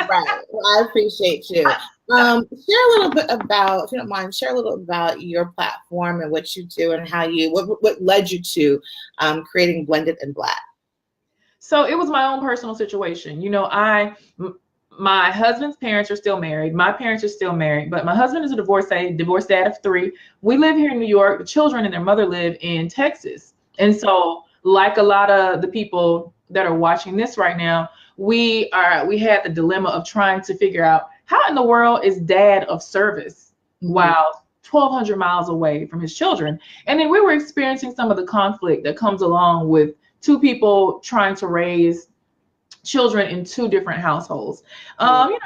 Right. Well, I appreciate you. Share a little bit about, if you don't mind, share a little about your platform and what you do and how what led you to creating Blended and Black. So it was my own personal situation. My husband's parents are still married. My parents are still married, but my husband is a divorced dad of 3. We live here in New York. The children and their mother live in Texas. And so, like a lot of the people that are watching this right now, we had the dilemma of trying to figure out how in the world is dad of service while 1,200 miles away from his children. And then we were experiencing some of the conflict that comes along with 2 people trying to raise children in 2 different households.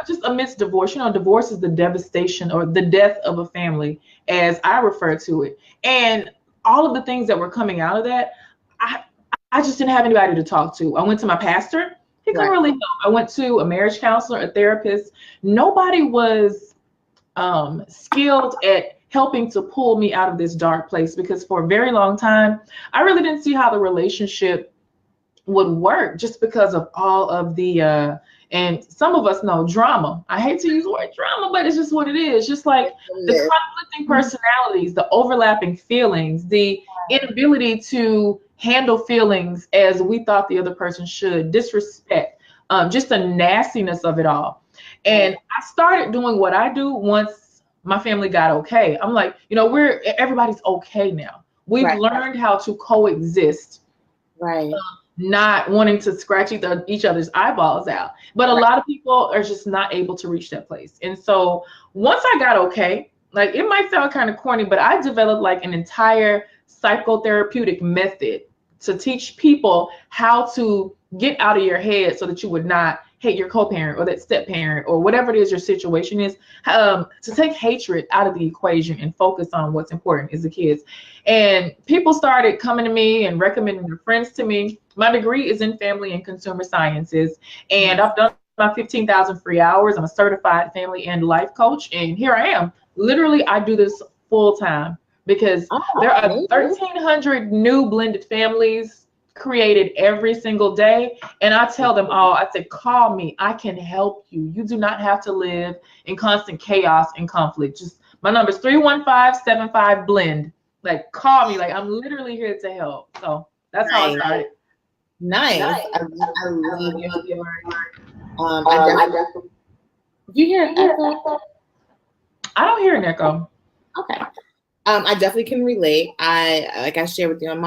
Just amidst divorce. Divorce is the devastation or the death of a family, as I refer to it. And all of the things that were coming out of that, I just didn't have anybody to talk to. I went to my pastor. He couldn't really help. I went to a marriage counselor, a therapist. Nobody was skilled at helping to pull me out of this dark place, because for a very long time, I really didn't see how the relationship would work, just because of all of the and some of us know drama. I hate to use the word drama, but it's just what it is. Just like the conflicting personalities, the overlapping feelings, the inability to handle feelings as we thought the other person should, disrespect, just the nastiness of it all. And I started doing what I do once my family got okay. I'm like, everybody's okay now. We've learned how to coexist. Right. Not wanting to scratch each other's eyeballs out. But a lot of people are just not able to reach that place. And so once I got okay, like, it might sound kind of corny, but I developed like an entire psychotherapeutic method to teach people how to get out of your head so that you would not hate your co-parent or that step-parent or whatever it is your situation is, to take hatred out of the equation and focus on what's important is the kids. And people started coming to me and recommending their friends to me. My degree is in family and consumer sciences, and I've done my 15,000 free hours. I'm a certified family and life coach, and here I am. Literally, I do this full time because there are 1,300 new blended families created every single day. And I tell them all, I said, call me. I can help you. You do not have to live in constant chaos and conflict. Just my number is 315-75-BLEND. Like, call me. Like, I'm literally here to help. So that's how I started. Nice. I love your work. Do you hear an echo? I don't hear an echo. Okay. I definitely can relate. I shared with you on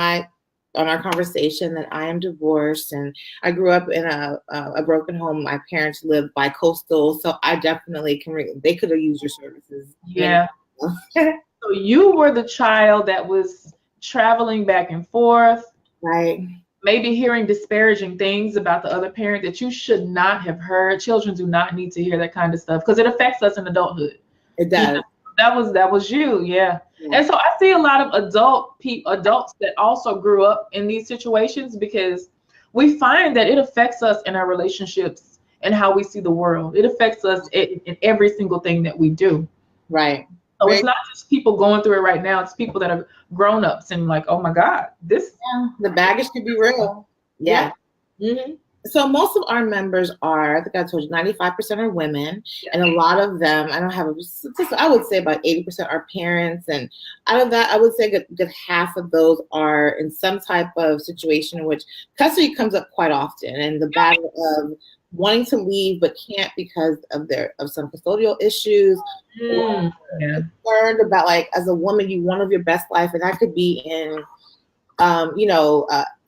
our conversation that I am divorced, and I grew up in a broken home. My parents lived bi-coastal, so I definitely can. They could have used your services. Yeah. So you were the child that was traveling back and forth, right? Maybe hearing disparaging things about the other parent that you should not have heard. Children do not need to hear that kind of stuff because it affects us in adulthood. It does. That was you, yeah. And so I see a lot of adults that also grew up in these situations, because we find that it affects us in our relationships and how we see the world. It affects us in every single thing that we do. Right. So it's not just people going through it right now. It's people that are grown-ups and like, oh my God, this. Yeah, the baggage could be real. Yeah. Mm-hmm. So most of our members are, I think I told you, 95% are women, and a lot of them, I don't have a statistic, I would say about 80% are parents, and out of that, I would say a good half of those are in some type of situation in which custody comes up quite often, and the battle of wanting to leave but can't because of some custodial issues, or concerned about, like, as a woman, you want to live your best life, and that could be in,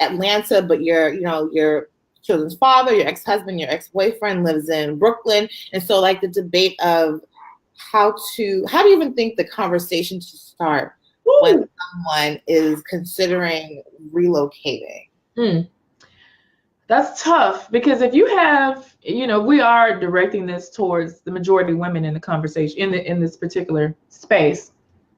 Atlanta, but your children's father, your ex-husband, your ex-boyfriend lives in Brooklyn. And so, like, the debate of how do you even think the conversation should start when someone is considering relocating? That's tough, because if you have, we are directing this towards the majority of women in the conversation in this particular space.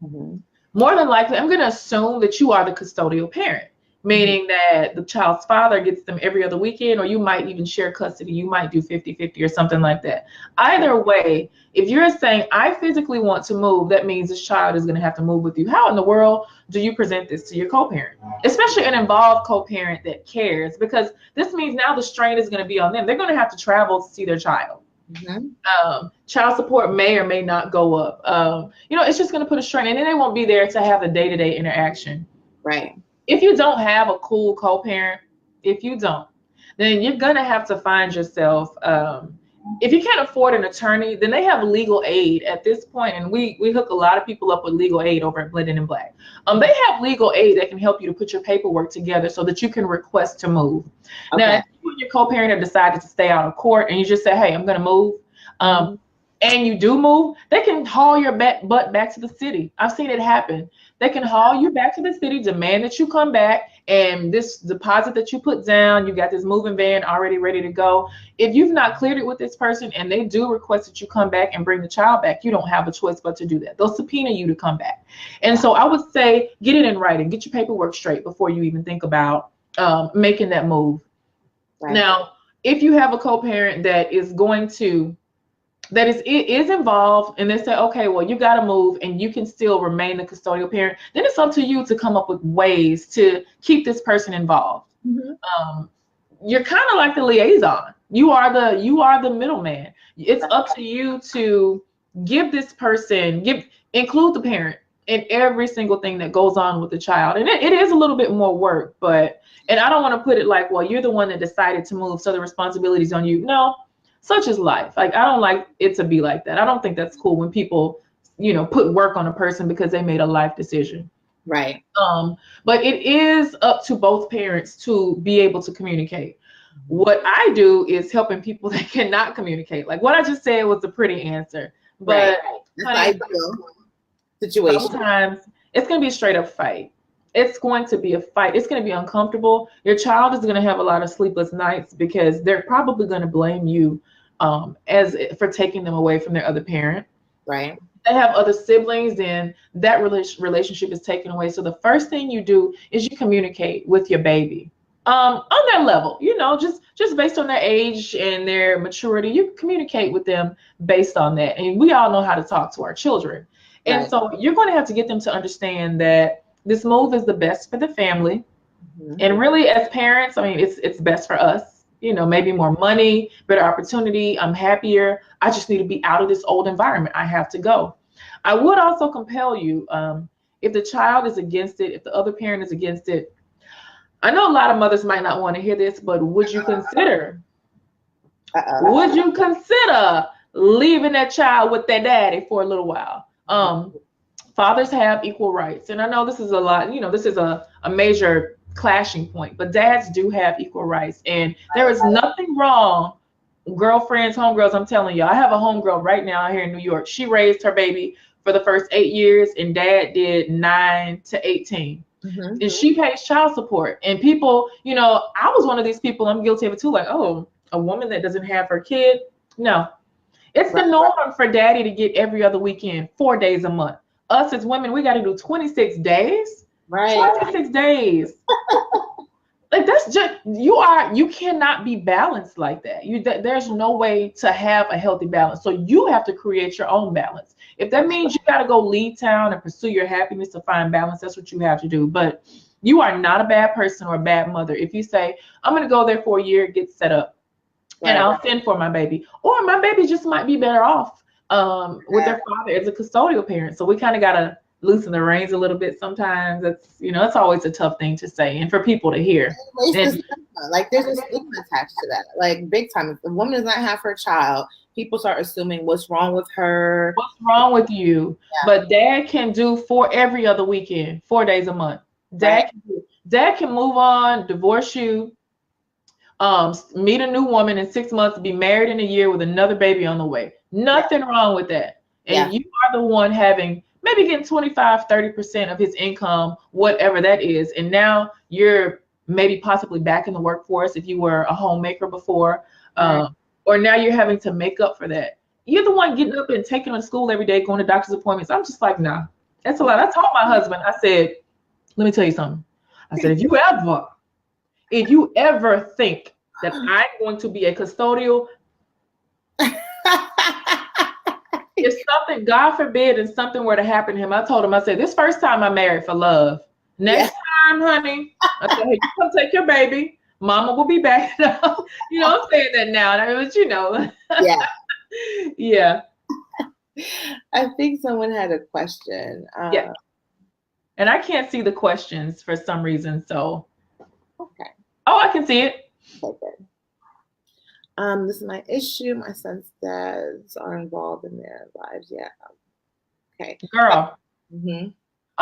Mm-hmm. More than likely, I'm going to assume that you are the custodial parent. Meaning that the child's father gets them every other weekend, or you might even share custody. You might do 50-50 or something like that. Either way, if you're saying, I physically want to move, that means this child is going to have to move with you. How in the world do you present this to your co-parent? Especially an involved co-parent that cares, because this means now the strain is going to be on them. They're going to have to travel to see their child. Child support may or may not go up. It's just going to put a strain, and then they won't be there to have the day-to-day interaction. Right. If you don't have a cool co-parent, then you're going to have to find yourself, if you can't afford an attorney, then they have legal aid at this point, and we hook a lot of people up with legal aid over at Blended in Black. They have legal aid that can help you to put your paperwork together so that you can request to move. Okay. Now, if you and your co-parent have decided to stay out of court and you just say, hey, I'm going to move, and you do move, they can haul your butt back to the city. I've seen it happen. They can haul you back to the city, demand that you come back, and this deposit that you put down, you got this moving van already ready to go. If you've not cleared it with this person and they do request that you come back and bring the child back, you don't have a choice but to do that. They'll subpoena you to come back. And so I would say get it in writing, get your paperwork straight before you even think about making that move. Right. Now, if you have a co-parent that is involved and they say, okay, well, you got to move and you can still remain the custodial parent, then it's up to you to come up with ways to keep this person involved. You're kind of like the liaison. You are the middleman. It's up to you to give this person, include the parent in every single thing that goes on with the child. And it is a little bit more work, and I don't want to put it like, well, you're the one that decided to move, so the responsibility's on you. No. Such is life. Like, I don't like it to be like that. I don't think that's cool when people, put work on a person because they made a life decision. Right. But it is up to both parents to be able to communicate. What I do is helping people that cannot communicate. Like what I just said was a pretty answer, but situation. Sometimes it's going to be a straight up fight. It's going to be a fight. It's going to be uncomfortable. Your child is going to have a lot of sleepless nights because they're probably going to blame you for taking them away from their other parent. Right. They have other siblings and that relationship is taken away. So the first thing you do is you communicate with your baby on their level, just based on their age and their maturity. You communicate with them based on that. And we all know how to talk to our children. And right. So you're going to have to get them to understand that this move is the best for the family. And really as parents, I mean, it's best for us, maybe more money, better opportunity. I'm happier. I just need to be out of this old environment. I have to go. I would also compel you, if the child is against it, if the other parent is against it. I know a lot of mothers might not want to hear this, but would you consider leaving that child with their daddy for a little while? Fathers have equal rights. And I know this is a lot, this is a major clashing point, but dads do have equal rights. And there is nothing wrong, girlfriends, homegirls, I'm telling you, I have a homegirl right now here in New York. She raised her baby for the first 8 years and dad did 9 to 18. And she pays child support. And people, I was one of these people, I'm guilty of it too, like, oh, a woman that doesn't have her kid. No, it's the norm for daddy to get every other weekend, 4 days a month. Us as women, we got to do 26 days. Right. 26 days. Like that's just, you cannot be balanced like that. There's no way to have a healthy balance. So you have to create your own balance. If that means you got to go leave town and pursue your happiness to find balance, that's what you have to do. But you are not a bad person or a bad mother if you say, I'm going to go there for a year, get set up, and I'll send for my baby. Or my baby just might be better off with their father as a custodial parent. So we kind of got to loosen the reins a little bit sometimes. That's, it's always a tough thing to say and for people to hear. Like there's a stigma attached to that, like big time. If the woman does not have her child, people start assuming what's wrong with her. What's wrong with you? Yeah. But dad can do every other weekend, 4 days a month. Dad can move on, divorce you, meet a new woman in 6 months, be married in a year with another baby on the way. Nothing wrong with that. And you are the one maybe getting 25, 30% of his income, whatever that is. And now you're maybe possibly back in the workforce if you were a homemaker before, or now you're having to make up for that. You're the one getting up and taking them to school every day, going to doctor's appointments. I'm just like, nah, that's a lot. I told my husband, I said, let me tell you something. I said, if you ever think that I'm going to be a custodial, if something, God forbid, and something were to happen to him, I told him, I said, this first time I married for love. Next time, honey, I said, hey, you come take your baby. Mama will be back. I'm saying that now. But Yeah. Yeah. I think someone had a question. Yeah. And I can't see the questions for some reason. So. Okay. Oh, I can see it. Okay. This is my issue. My son's dads are involved in their lives. Yeah. Okay. Girl. Mm-hmm.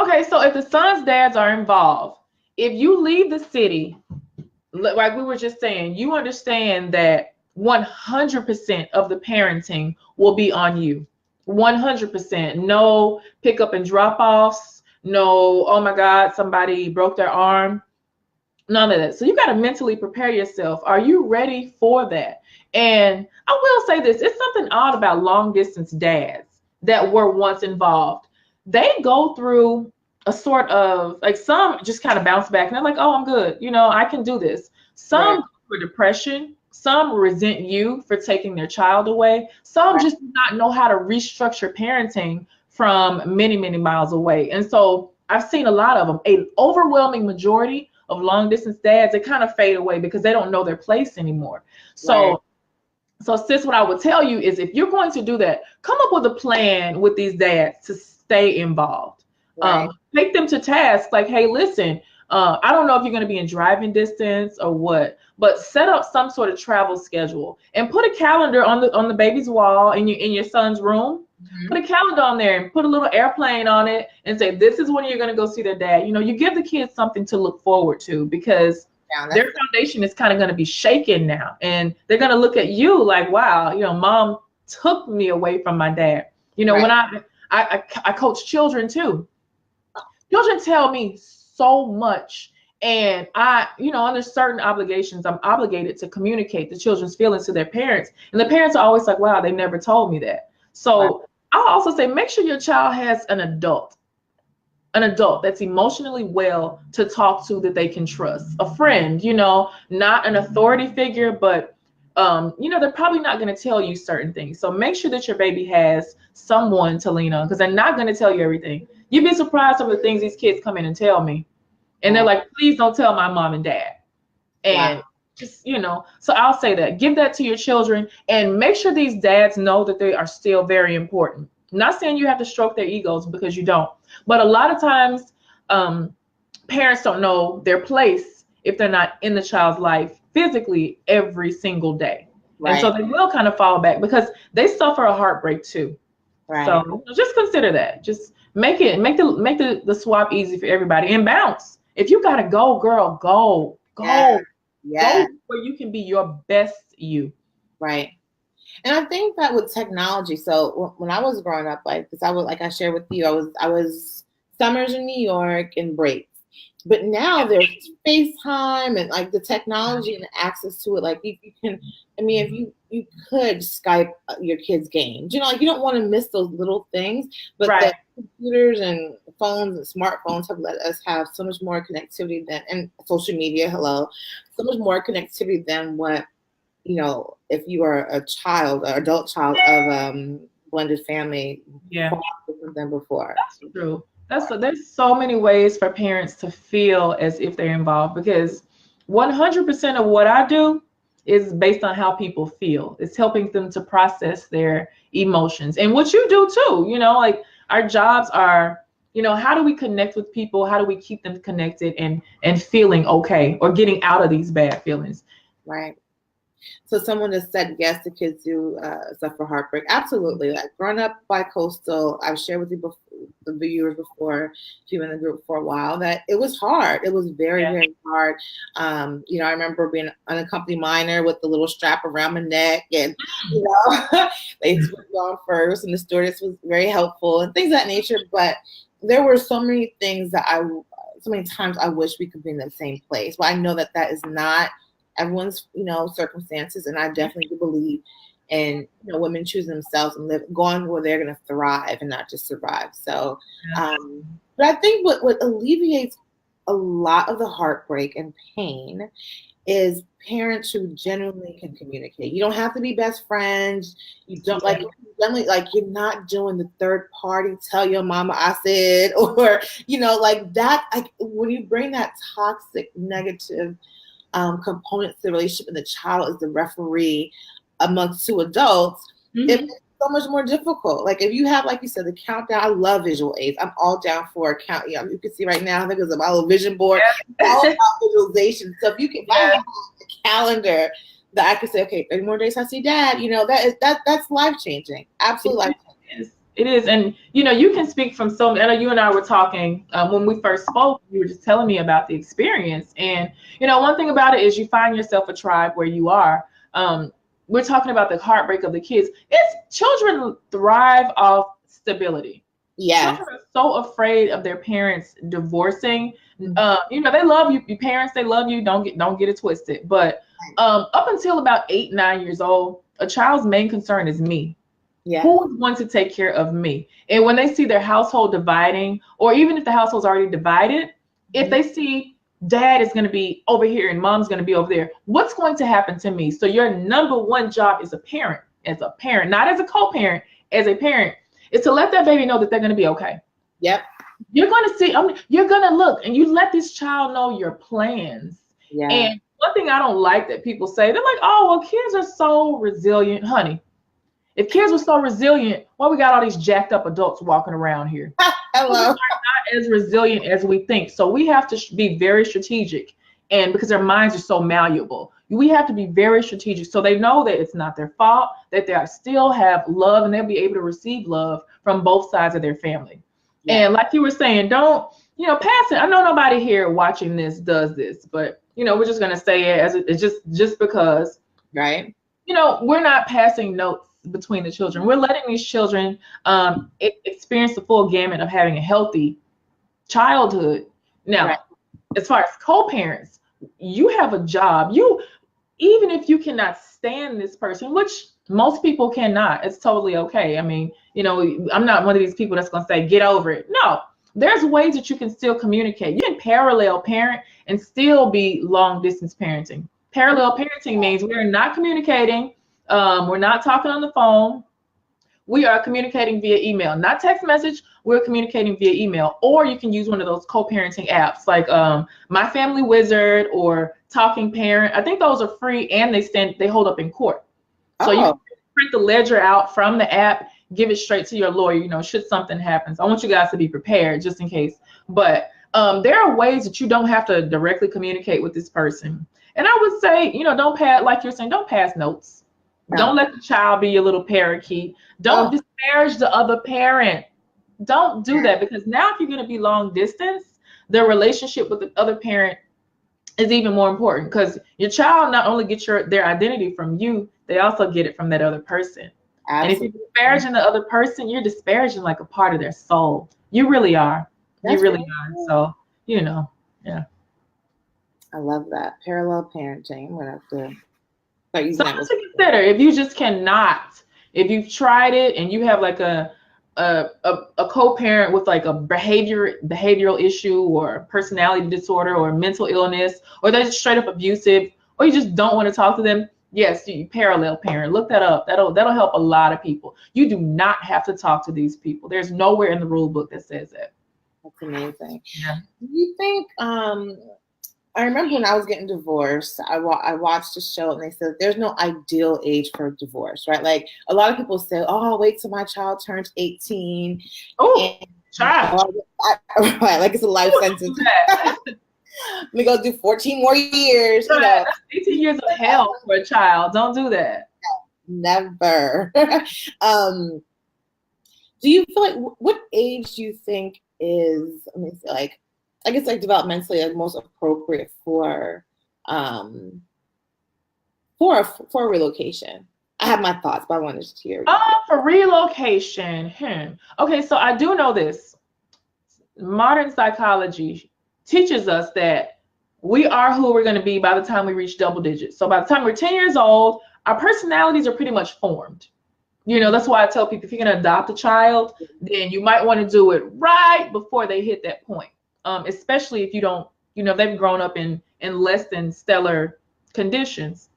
Okay, so if the son's dads are involved, if you leave the city, like we were just saying, you understand that 100% of the parenting will be on you. 100%. No pickup and drop offs. No, oh my God, somebody broke their arm. None of that. So you got to mentally prepare yourself. Are you ready for that? And I will say this, it's something odd about long distance dads that were once involved. They go through a sort of, like, some just kind of bounce back and they're like, oh, I'm good. I can do this. Some go for depression. Some resent you for taking their child away. Some just do not know how to restructure parenting from many, many miles away. And so I've seen a lot of them, an overwhelming majority of long distance dads, they kind of fade away because they don't know their place anymore. So sis, what I would tell you is, if you're going to do that, come up with a plan with these dads to stay involved. Take them to task, like, hey, listen, I don't know if you're going to be in driving distance or what, but set up some sort of travel schedule and put a calendar on the baby's wall in your son's room. Put a calendar on there and put a little airplane on it and say, this is when you're going to go see their dad. You give the kids something to look forward to, because their foundation is kind of going to be shaken now. And they're going to look at you like, wow, mom took me away from my dad. When I coach children too. Children tell me so much. And under certain obligations, I'm obligated to communicate the children's feelings to their parents. And the parents are always like, wow, they never told me that. So I'll also say, make sure your child has an adult that's emotionally well to talk to, that they can trust. A friend, not an authority figure, but they're probably not going to tell you certain things. So make sure that your baby has someone to lean on, because they're not going to tell you everything. You'd be surprised some of the things these kids come in and tell me. And they're like, please don't tell my mom and dad. And just, so I'll say that. Give that to your children, and make sure these dads know that they are still very important. I'm not saying you have to stroke their egos, because you don't. But a lot of times, parents don't know their place if they're not in the child's life physically every single day. And so they will kind of fall back, because they suffer a heartbreak too. So just consider that. Just make the swap easy for everybody, and bounce. If you gotta go, girl, go. Go where you can be your best you. Right. And I think that with technology, so when I was growing up, I shared with you, I was summers in New York and breaks. But now there's FaceTime and like the technology and the access to it. Like you can, if you could Skype your kids' games, you don't want to miss those little things. But the computers and phones and smartphones have let us have so much more connectivity and social media, so much more connectivity than what, if you are a child, or adult child of blended family, than before. That's true. There's so many ways for parents to feel as if they're involved, because 100% of what I do is based on how people feel. It's helping them to process their emotions, and what you do too. Like, our jobs are, how do we connect with people? How do we keep them connected and feeling okay, or getting out of these bad feelings? Right. So someone has said, yes, the kids do suffer heartbreak. Absolutely. Like, growing up bi-coastal, I've shared with you before, the viewers before, if you were in the group for a while, that it was hard. It was very, very hard. I remember being an unaccompanied minor with the little strap around my neck, and, they put me on first, and the stewardess was very helpful and things of that nature. But there were so many things so many times I wish we could be in the same place. But I know that is not everyone's, circumstances. And I definitely do believe in, women choosing themselves and going where they're going to thrive and not just survive. So, but I think what alleviates a lot of the heartbreak and pain is parents who genuinely can communicate. You don't have to be best friends. You don't you're not doing the third party, tell your mama I said, or, like that. When you bring that toxic, negative components to the relationship, and the child is the referee amongst two adults, it makes so much more difficult. Like if you have, like you said, the countdown. I love visual aids. I'm all down for a count. You know, you can see right now, I think it's my little vision board. All about visualization. So if you can, if I have a calendar that I can say, okay, 30 more days I see dad. You know, that's life changing. Absolutely life changing. It is. And, you know, you can speak from so many. I know you and I were talking when we first spoke, you were just telling me about the experience. And, you know, one thing about it is you find yourself a tribe where you are. We're talking about the heartbreak of the kids. Children thrive off stability. Yeah. Children are so afraid of their parents divorcing. You know, they love you. Your parents, they love you. Don't get it twisted. But up until about 8, 9 years old, a child's main concern is me. Yeah. Who is going to take care of me? And when they see their household dividing, or even if the household's already divided, if they see dad is going to be over here and mom's going to be over there, what's going to happen to me? So your number one job as a parent, not as a co-parent, as a parent, is to let that baby know that they're going to be okay. Yep. You're going to see, you're going to look, and you let this child know your plans. Yeah. And one thing I don't like that people say, they're like, oh, well, kids are so resilient. Honey, if kids were so resilient, why we got all these jacked up adults walking around here? Hello. Kids are not as resilient as we think. So we have to be very strategic. And because their minds are so malleable, we have to be very strategic so they know that it's not their fault, that they still have love, and they'll be able to receive love from both sides of their family. Yeah. And like you were saying, don't, you know, pass it. I know nobody here watching this does this, but, you know, we're just going to say it as it's just because. Right. You know, we're not passing notes between the children. We're letting these children experience the full gamut of having a healthy childhood. Now, right. As far as co-parents, you have a job. Even if you cannot stand this person, which most people cannot, it's totally okay. I mean, you know, I'm not one of these people that's going to say, get over it. No, there's ways that you can still communicate. You can parallel parent and still be long distance parenting. Parallel parenting means we're not communicating. We're not talking on the phone. We are communicating via email, not text message. We're communicating via email, or you can use one of those co-parenting apps like My Family Wizard or Talking Parent. I think those are free and they hold up in court. So you can print the ledger out from the app, give it straight to your lawyer, you know, should something happen. So I want you guys to be prepared just in case. But there are ways that you don't have to directly communicate with this person. And I would say, you know, don't pass, like you're saying, don't pass notes. No. Don't let the child be your little parakeet. Don't disparage the other parent. Don't do that, because now if you're going to be long distance, the relationship with the other parent is even more important, because your child not only gets their identity from you, they also get it from that other person. Absolutely. And if you're disparaging the other person, you're disparaging like a part of their soul. You really are. You really are. So, you know, yeah. I love that. Parallel parenting. I'm going to have to something to consider. If you just cannot, if you've tried it and you have like a co-parent with like a behavioral issue or personality disorder or mental illness, or they're just straight up abusive, or you just don't want to talk to them, yes, you parallel parent. Look that up. That'll help a lot of people. You do not have to talk to these people. There's nowhere in the rule book that says that. That's amazing. Yeah. Do you think I remember when I was getting divorced, I watched a show and they said there's no ideal age for divorce, right? Like a lot of people say, oh, I'll wait till my child turns 18. Oh, child. Right, like it's a life sentence. Let me go do 14 more years. Right. You know. That's 18 years of hell for a child. Don't do that. Never. Do you feel like, what age do you think is, I mean, like, I guess like developmentally like most appropriate for relocation? I have my thoughts, but I wanted to hear. For relocation. Okay, so I do know this. Modern psychology teaches us that we are who we're going to be by the time we reach double digits. So by the time we're 10 years old, our personalities are pretty much formed. You know, that's why I tell people if you're going to adopt a child, then you might want to do it right before they hit that point. Especially if you don't, you know, they've grown up in less than stellar conditions.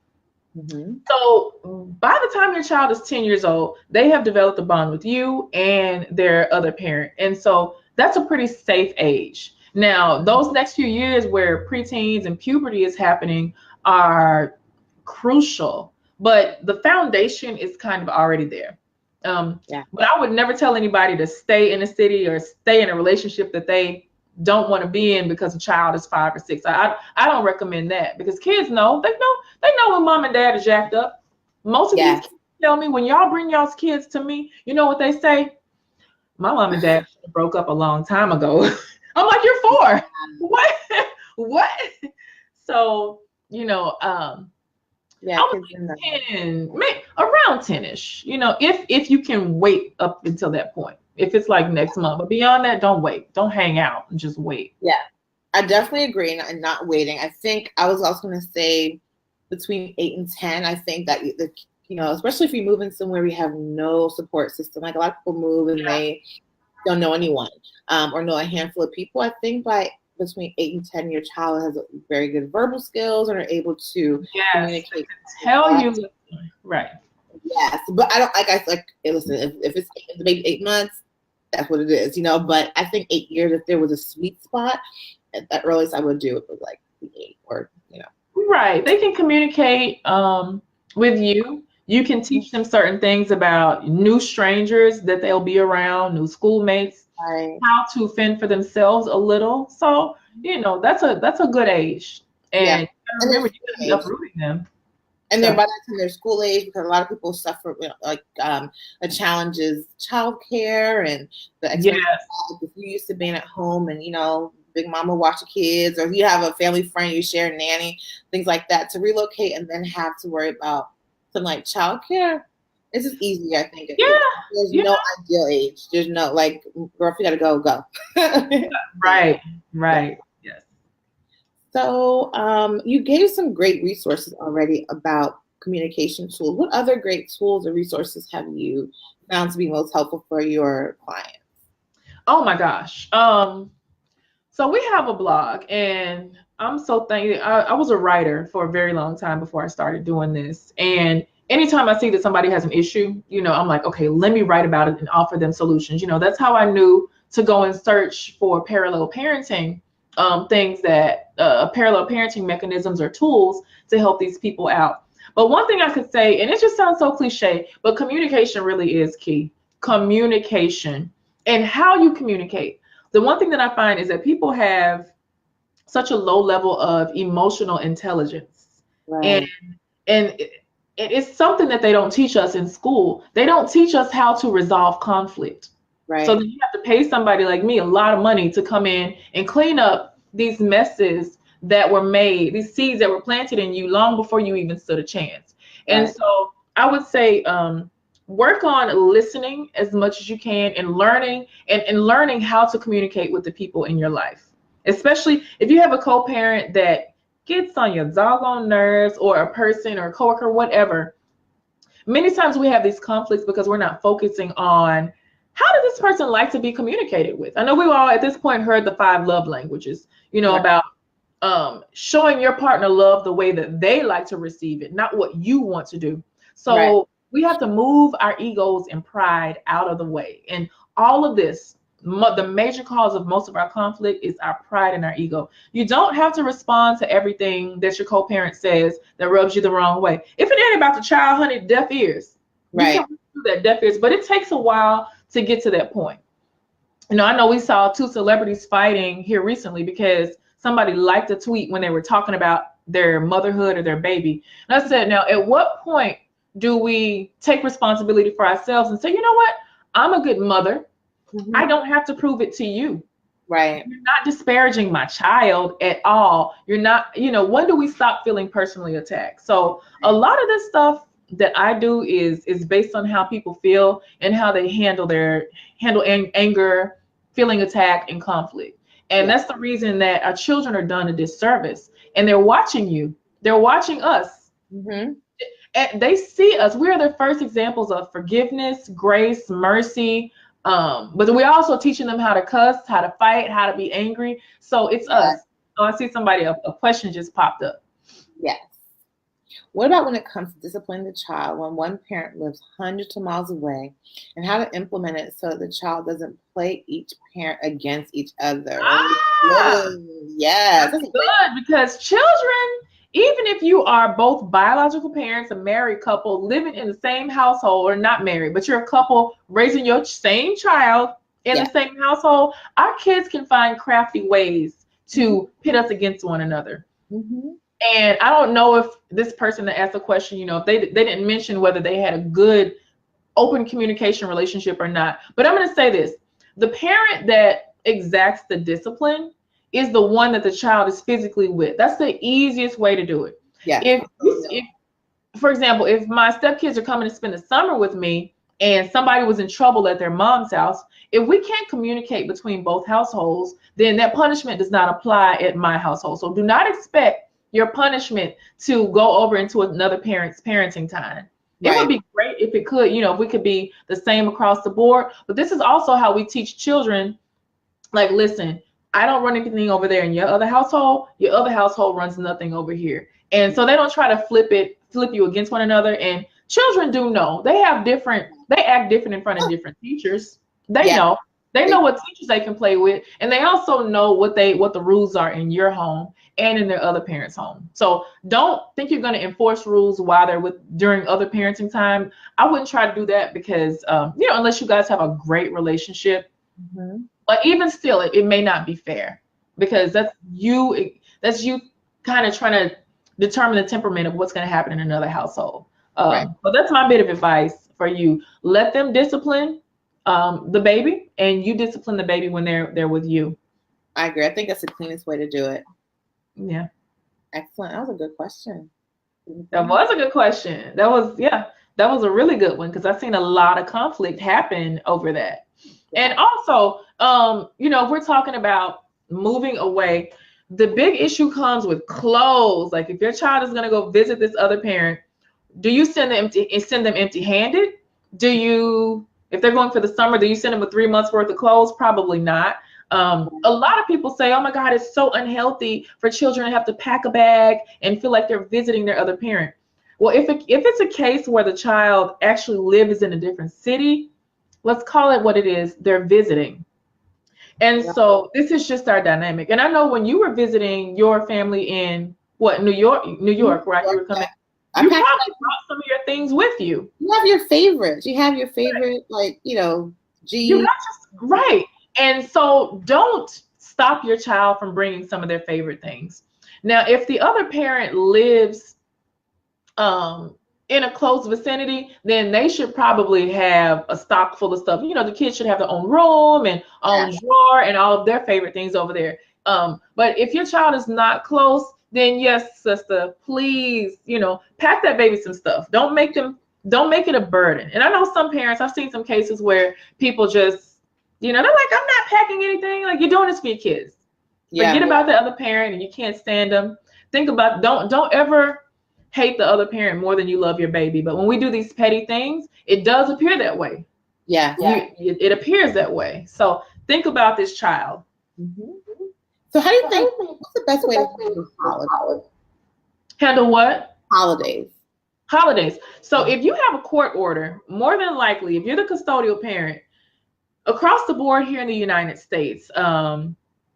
Mm-hmm. So by the time your child is 10 years old, they have developed a bond with you and their other parent. And so that's a pretty safe age. Now, those next few years where preteens and puberty is happening are crucial, but the foundation is kind of already there. But I would never tell anybody to stay in a city or stay in a relationship that they don't want to be in because a child is 5 or 6. I don't recommend that, because kids know, they know when mom and dad is jacked up. Most of these kids tell me, when y'all bring y'all's kids to me, you know what they say? My mom and dad broke up a long time ago. I'm like, you're 4. What? So, I would say 10, maybe around 10-ish, if you can wait up until that point, if it's like next month. But beyond that, don't wait. Don't hang out. Just wait. Yeah, I definitely agree, and not waiting. I think I was also going to say between 8 and 10. I think that, especially if you move in somewhere where you have no support system, like a lot of people move and they don't know anyone, or know a handful of people. I think by between 8 and 10, your child has very good verbal skills and are able to communicate. Tell you, right? Yes, but I don't listen. If it's maybe 8 months, that's what it is, But I think 8 years, if there was a sweet spot, at the earliest I would do it was like 8, or Right. They can communicate with you. You can teach them certain things about new strangers that they'll be around, new schoolmates. Right. How to fend for themselves a little. So, that's a good age. And remember, you can be uprooting them. And they're by that time they're school age, because a lot of people suffer the challenges, childcare, and the if you used to being at home and big mama watch the kids, or you have a family friend, you share a nanny, things like that. To relocate and then have to worry about something like childcare, it's just easy, I think. There's no ideal age. There's no girl, if you gotta go. Right. Yes. So you gave some great resources already about communication tools. What other great tools or resources have you found to be most helpful for your clients? Oh my gosh. So we have a blog, and I'm so thankful. I was a writer for a very long time before I started doing this. And anytime I see that somebody has an issue, I'm like, okay, let me write about it and offer them solutions. That's how I knew to go and search for parallel parenting, things that parallel parenting mechanisms or tools to help these people out. But one thing I could say, and it just sounds so cliche, but communication really is key. Communication and how you communicate. The one thing that I find is that people have such a low level of emotional intelligence. Right. And it's something that they don't teach us in school. They don't teach us how to resolve conflict. Right. So then you have to pay somebody like me a lot of money to come in and clean up these messes that were made, these seeds that were planted in you long before you even stood a chance. And so I would say work on listening as much as you can, and learning learning how to communicate with the people in your life, especially if you have a co-parent that gets on your doggone nerves, or a person or a coworker, whatever. Many times we have these conflicts because we're not focusing on how does this person like to be communicated with. I know we've all at this point heard the 5 love languages, about showing your partner love the way that they like to receive it, not what you want to do. So we have to move our egos and pride out of the way. And all of this, the major cause of most of our conflict is our pride and our ego. You don't have to respond to everything that your co-parent says that rubs you the wrong way. If it ain't about the child, honey, deaf ears. You can do that, deaf ears, but it takes a while to get to that point. I know we saw 2 celebrities fighting here recently because somebody liked a tweet when they were talking about their motherhood or their baby. And I said, now, at what point do we take responsibility for ourselves and say, you know what? I'm a good mother. I don't have to prove it to you. Right. You're not disparaging my child at all. You're not, when do we stop feeling personally attacked? So a lot of this stuff that I do is based on how people feel and how they handle anger, feeling attacked, and conflict. And that's the reason that our children are done a disservice, and they're watching you. They're watching us. And they see us. We are their first examples of forgiveness, grace, mercy. But we're also teaching them how to cuss, how to fight, how to be angry. So it's us. Oh, I see somebody, a question just popped up. Yes. What about when it comes to disciplining the child when one parent lives hundreds of miles away, and how to implement it so the child doesn't play each parent against each other? Yes. That's good, because children even if you are both biological parents, a married couple living in the same household, or not married, but you're a couple raising your same child in the same household, our kids can find crafty ways to pit us against one another. And I don't know if this person that asked the question, you know, if they didn't mention whether they had a good open communication relationship or not. But I'm going to say this. The parent that exacts the discipline is the one that the child is physically with. That's the easiest way to do it. Yeah. If for example, if my stepkids are coming to spend the summer with me and somebody was in trouble at their mom's house, if we can't communicate between both households, then that punishment does not apply at my household. So do not expect your punishment to go over into another parent's parenting time. It would be great if it could, you know, if we could be the same across the board. But this is also how we teach children, like, listen, I don't run anything over there in your other household. Your other household runs nothing over here. And so they don't try to flip you against one another. And children do know. They act different in front of different teachers. They know. They know what teachers they can play with. And they also know what the rules are in your home and in their other parents' home. So don't think you're going to enforce rules while they're during other parenting time. I wouldn't try to do that because, you know, unless you guys have a great relationship. But even still, it may not be fair because that's you kind of trying to determine the temperament of what's going to happen in another household. But that's my bit of advice for you. Let them discipline the baby, and you discipline the baby when they're with you. I agree. I think that's the cleanest way to do it. Yeah. Excellent. That was a good question. That was a good question. That was a really good one because I've seen a lot of conflict happen over that. And also, you know, if we're talking about moving away, the big issue comes with clothes. Like if your child is going to go visit this other parent, do you send them empty-handed? If they're going for the summer, do you send them with 3 months worth of clothes? Probably not. A lot of people say, oh my God, it's so unhealthy for children to have to pack a bag and feel like they're visiting their other parent. Well, if it's a case where the child actually lives in a different city, let's call it what it is. They're visiting. And so this is just our dynamic. And I know when you were visiting your family in New York, right? You were coming. You probably brought some of your things with you. You have your favorites. You have your favorite, like, you know, right. And so don't stop your child from bringing some of their favorite things. Now, if the other parent lives in a close vicinity, then they should probably have a stock full of stuff. You know, the kids should have their own room and own drawer and all of their favorite things over there. But if your child is not close, then yes, sister, please, you know, pack that baby some stuff. Don't make it a burden. And I know some parents, I've seen some cases where people just, you know, they're like, I'm not packing anything. Like, you're doing this for your kids. Forget about the other parent and you can't stand them. Think about, don't ever hate the other parent more than you love your baby. But when we do these petty things, it does appear that way. It appears that way. So think about this child. So how do you think, what's the best way to handle holidays? Handle what? Holidays. So if you have a court order, more than likely, if you're the custodial parent, across the board here in the United States,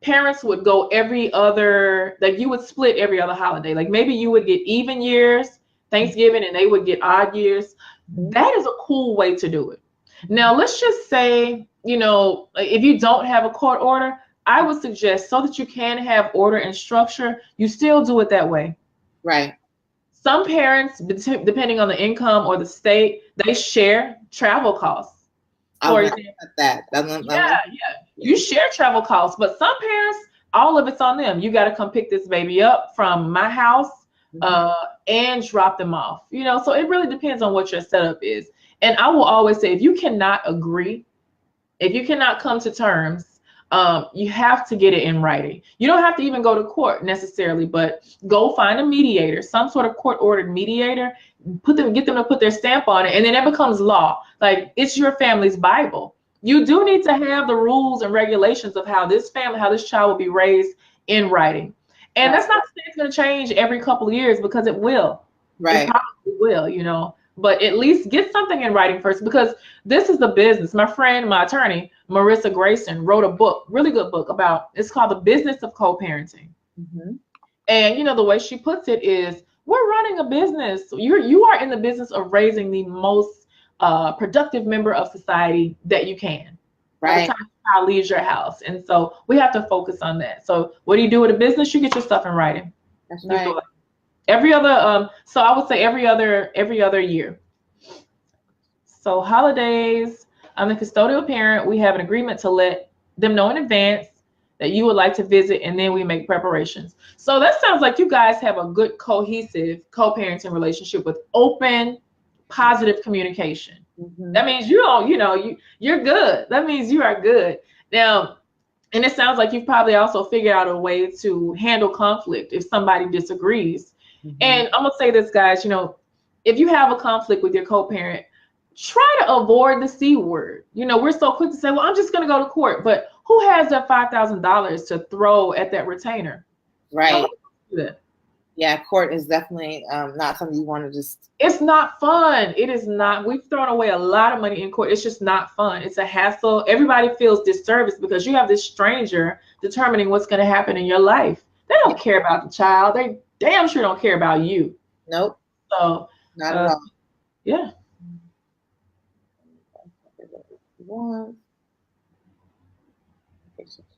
parents would go every other, like you would split every other holiday. Like maybe you would get even years, Thanksgiving, and they would get odd years. That is a cool way to do it. Now, let's just say, you know, if you don't have a court order, I would suggest so that you can have order and structure, you still do it that way. Right. Some parents, depending on the income or the state, they share travel costs. For example, you share travel costs, but some parents, all of it's on them. You got to come pick this baby up from my house and drop them off. You know, so it really depends on what your setup is. And I will always say, if you cannot agree, if you cannot come to terms, you have to get it in writing. You don't have to even go to court necessarily, but go find a mediator, some sort of court-ordered mediator, get them to put their stamp on it, and then it becomes law. Like, it's your family's Bible. You do need to have the rules and regulations of how this child will be raised in writing. And that's not to say it's going to change every couple of years, because it will. Right. It probably will, you know. But at least get something in writing first, because this is the business. My friend, my attorney, Marissa Grayson, wrote a book, really good book, it's called The Business of Co-Parenting. And you know, the way she puts it is, we're running a business. You are in the business of raising the most productive member of society that you can. By the time the child leaves your house. And so we have to focus on that. So what do you do with a business? You get your stuff in writing. That's right. Every other, so I would say every other year. So holidays, I'm the custodial parent. We have an agreement to let them know in advance that you would like to visit, and then we make preparations. So that sounds like you guys have a good, cohesive co-parenting relationship with open, positive communication. Mm-hmm. That means you're good. That means you are good. Now, and it sounds like you've probably also figured out a way to handle conflict if somebody disagrees. Mm-hmm. And I'm gonna say this, guys, if you have a conflict with your co-parent, try to avoid the C word. We're so quick to say, well, I'm just gonna go to court, but who has that $5,000 to throw at that retainer? Right. Yeah, court is definitely not something you want to just. It's not fun. It is not. We've thrown away a lot of money in court. It's just not fun. It's a hassle. Everybody feels disserviced because you have this stranger determining what's going to happen in your life. They don't care about the child. They damn sure don't care about you. Nope. So not at all. Yeah.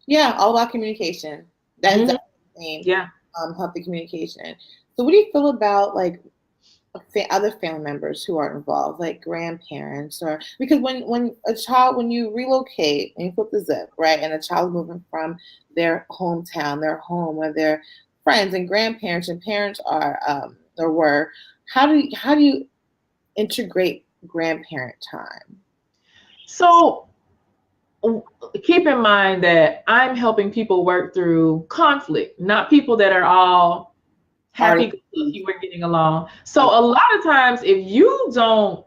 Yeah, all about communication. That's definitely the same. Yeah. Healthy communication. So what do you feel about like other family members who are involved, like grandparents, or because when you relocate and you flip the zip, right, and a child is moving from their hometown, their home, where their friends and grandparents and parents are or were, how do you integrate grandparent time? So keep in mind that I'm helping people work through conflict, not people that are all happy we're getting along. So a lot of times, if you don't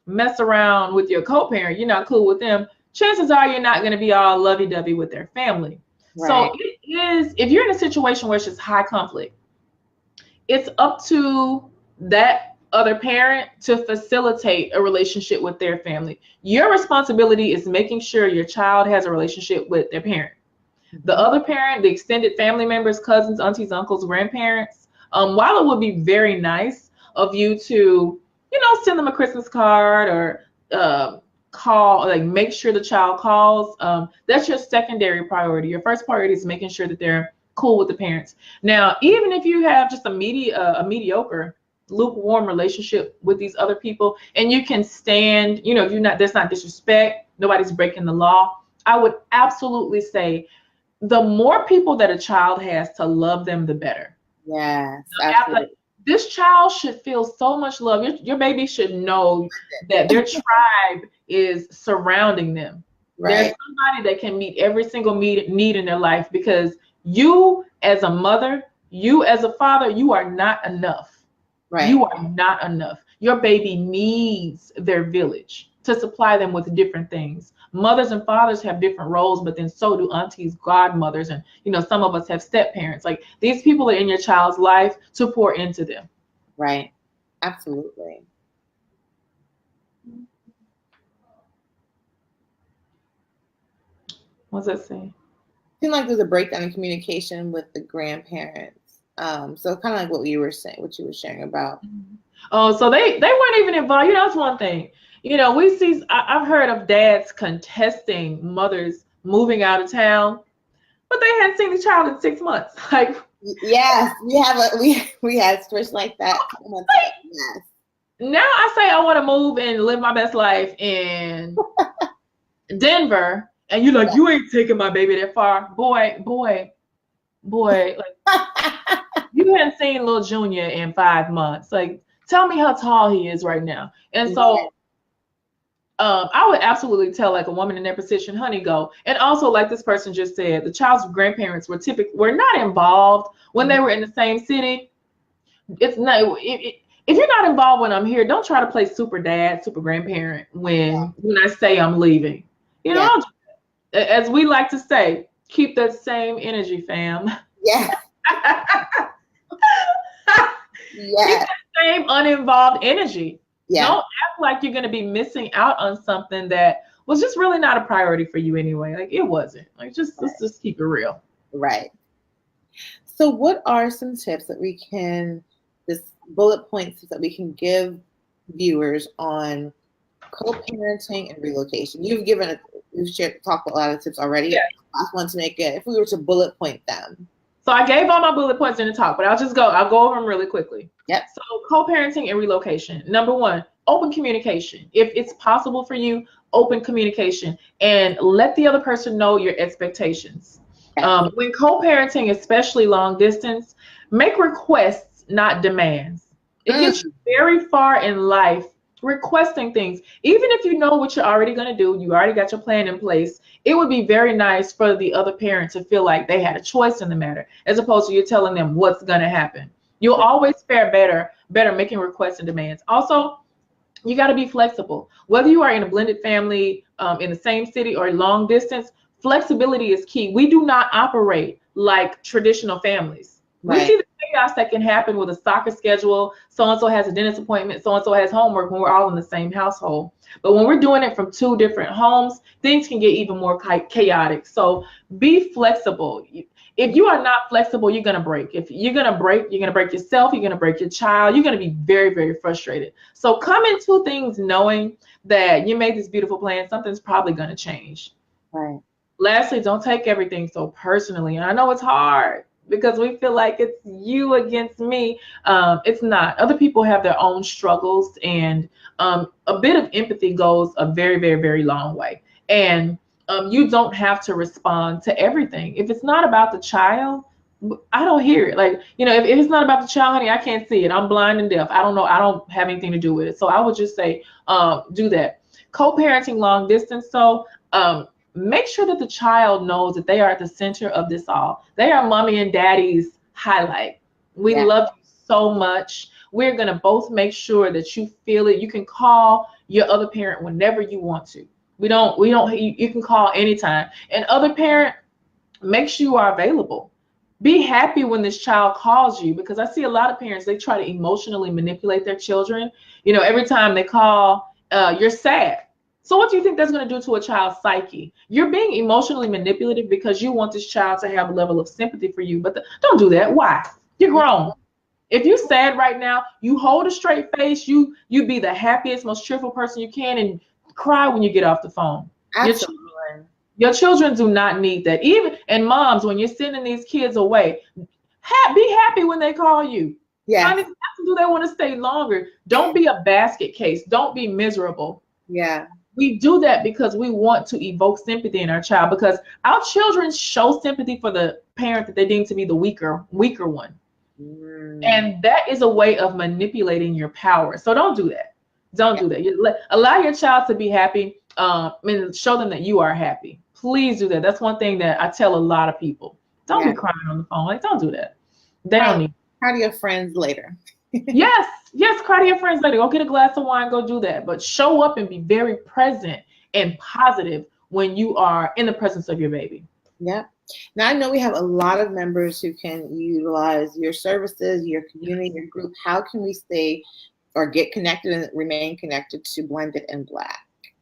mess around with your co-parent, you're not cool with them, chances are you're not going to be all lovey-dovey with their family. Right. So it is, if you're in a situation where it's just high conflict, it's up to that other parent to facilitate a relationship with their family. Your responsibility is making sure your child has a relationship with their parent. The other parent, the extended family members, cousins, aunties, uncles, grandparents, while it would be very nice of you to, send them a Christmas card or call, like make sure the child calls, that's your secondary priority. Your first priority is making sure that they're cool with the parents. Now, even if you have just a mediocre, lukewarm relationship with these other people, and you can stand, there's not disrespect, nobody's breaking the law, I would absolutely say the more people that a child has to love them, the better. Yes, absolutely. This child should feel so much love. Your baby should know that their tribe is surrounding them. Right. There's somebody that can meet every single need in their life, because you as a mother, you as a father, you are not enough. Right. You are not enough. Your baby needs their village to supply them with different things. Mothers and fathers have different roles, but then so do aunties, godmothers, and some of us have step parents. Like, these people are in your child's life to pour into them. Right. Absolutely. What's that saying? I feel like there's a breakdown in communication with the grandparents. So kind of like what you were sharing about. Oh, so they weren't even involved. That's one thing. We see, I've heard of dads contesting mothers moving out of town, but they hadn't seen the child in 6 months. Like, yes, we had situations like that. Yes. Now I say I want to move and live my best life in Denver, and you're like, you ain't taking my baby that far, boy. Like, you hadn't seen little Junior in 5 months. Like, tell me how tall he is right now. And so I would absolutely tell like a woman in their position, honey, go. And also, like this person just said, the child's grandparents were not involved when they were in the same city. It's not, if you're not involved when I'm here, don't try to play super dad, super grandparent when I say I'm leaving. As we like to say, keep that same energy, fam. Yeah. Keep that same uninvolved energy. Yeah. Don't act like you're going to be missing out on something that was just really not a priority for you anyway. Like, it wasn't. Like, let's just keep it real. Right. So what are some tips that we can, this bullet points that we can give viewers on co-parenting and relocation? You've talked a lot of tips already. Yeah. I just want to make it, if we were to bullet point them. So I gave all my bullet points in the talk, but I'll go over them really quickly. Yep. So co-parenting and relocation. Number one, open communication. If it's possible for you, open communication and let the other person know your expectations. When co-parenting, especially long distance, make requests, not demands. It gets you very far in life requesting things. Even if you know what you're already going to do, you already got your plan in place, it would be very nice for the other parent to feel like they had a choice in the matter, as opposed to you telling them what's going to happen. You'll always fare better making requests and demands. Also, you got to be flexible. Whether you are in a blended family, in the same city or long distance, flexibility is key. We do not operate like traditional families. Right. We see the chaos that can happen with a soccer schedule. So-and-so has a dentist appointment. So-and-so has homework when we're all in the same household. But when we're doing it from two different homes, things can get even more chaotic. So be flexible. If you are not flexible, you're going to break. If you're going to break, you're going to break yourself. You're going to break your child. You're going to be very, very frustrated. So come into things knowing that you made this beautiful plan. Something's probably going to change. Right. Lastly, don't take everything so personally. And I know it's hard, because we feel like it's you against me. It's not. Other people have their own struggles, and a bit of empathy goes a very, very, very long way. And you don't have to respond to everything. If it's not about the child, I don't hear it. Like, if it's not about the child, honey, I can't see it. I'm blind and deaf. I don't know. I don't have anything to do with it. So I would just say, do that. Co-parenting long distance. So, make sure that the child knows that they are at the center of this all. They are mommy and daddy's highlight. We love you so much. We're going to both make sure that you feel it. You can call your other parent whenever you want to. You can call anytime. And other parent, make sure you are available. Be happy when this child calls you, because I see a lot of parents, they try to emotionally manipulate their children. Every time they call, you're sad. So what do you think that's going to do to a child's psyche? You're being emotionally manipulative because you want this child to have a level of sympathy for you, but don't do that. Why? You're grown. If you're sad right now, you hold a straight face. You be the happiest, most cheerful person you can, and cry when you get off the phone. Absolutely. Your children do not need that. And moms, when you're sending these kids away, be happy when they call you. Yeah. Do they want to stay longer? Don't be a basket case. Don't be miserable. Yeah. We do that because we want to evoke sympathy in our child, because our children show sympathy for the parent that they deem to be the weaker one. And that is a way of manipulating your power. So don't do that. Don't do that. Allow your child to be happy, and show them that you are happy. Please do that. That's one thing that I tell a lot of people. Don't be crying on the phone. Like, don't do that. They don't need. Cry to your friends later. Yes, cry to your friends later. Go get a glass of wine, go do that. But show up and be very present and positive when you are in the presence of your baby. Yeah. Now I know we have a lot of members who can utilize your services, your community, your group. How can we stay or get connected and remain connected to Blended and Black?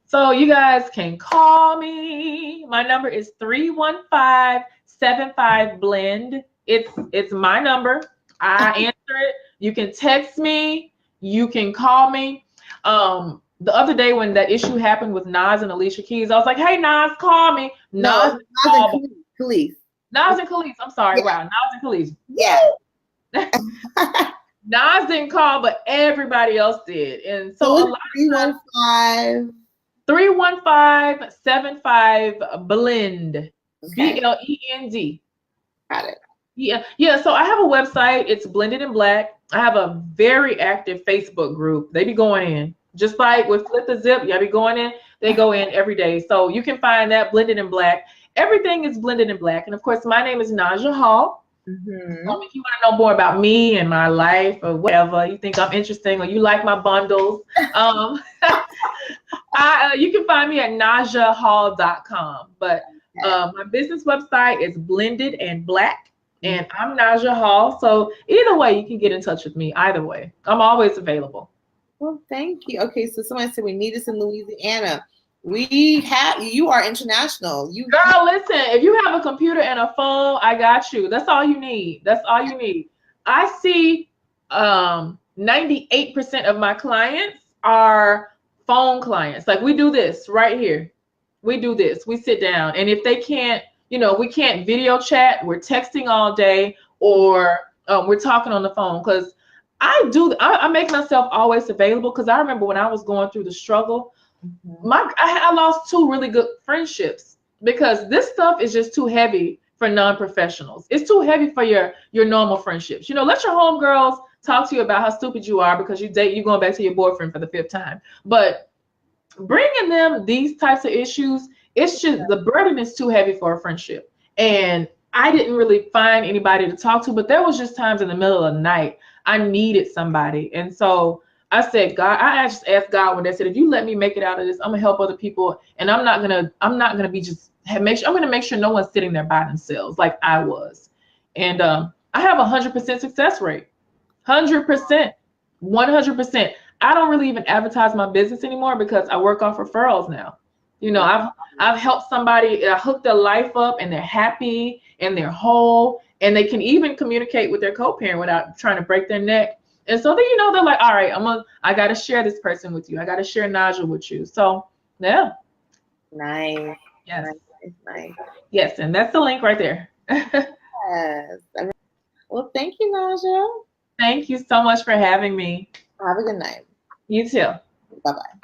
So you guys can call me. My number is 315-75-BLEND. It's my number. I answer it. You can text me. You can call me. The other day when that issue happened with Nas and Alicia Keys, I was like, hey, Nas, call me. Nas and Khalees. Nas and Khalees. I'm sorry. Yeah. Wow. Nas and Khalees. Yeah. Nas didn't call, but everybody else did. And so a lot of 315-75-BLEND. Okay. BLEND. Got it. Yeah. So I have a website. It's Blended and Black. I have a very active Facebook group. They be going in. Just like with Flip the Zip, y'all be going in. They go in every day. So you can find that, Blended and Black. Everything is Blended and Black. And of course, my name is Naja Hall. If you want to know more about me and my life or whatever, you think I'm interesting or you like my bundles, you can find me at najahall.com. But my business website is Blended and Black, and I'm Naja Hall. So either way, you can get in touch with me. Either way, I'm always available. Well, thank you. Okay, so somebody said we need this in Louisiana. You are international. Girl, listen, if you have a computer and a phone, I got you. That's all you need. That's all you need. I see 98% of my clients are phone clients. Like we do this right here. We do this. We sit down. And if they can't, we can't video chat, we're texting all day, or we're talking on the phone. Because I make myself always available, because I remember when I was going through the struggle, I lost 2 really good friendships because this stuff is just too heavy for non-professionals. It's too heavy for your normal friendships. Let your homegirls talk to you about how stupid you are because you're going back to your boyfriend for the 5th time. But bringing them these types of issues, it's just the burden is too heavy for a friendship. And I didn't really find anybody to talk to, but there was just times in the middle of the night I needed somebody. And so I said, God, I just asked God one day, I said, if you let me make it out of this, I'm gonna help other people, and I'm not gonna be just I'm gonna make sure no one's sitting there by themselves like I was. And I have 100% success rate, 100%, 100%. I don't really even advertise my business anymore because I work off referrals now. I've helped somebody, I hooked their life up, and they're happy and they're whole, and they can even communicate with their co-parent without trying to break their neck. And so then, they're like, all right, I got to share this person with you. I got to share Naja with you. So, yeah. Nice. Yes. Nice. Yes. And that's the link right there. Yes. Well, thank you, Naja. Thank you so much for having me. Have a good night. You too. Bye-bye.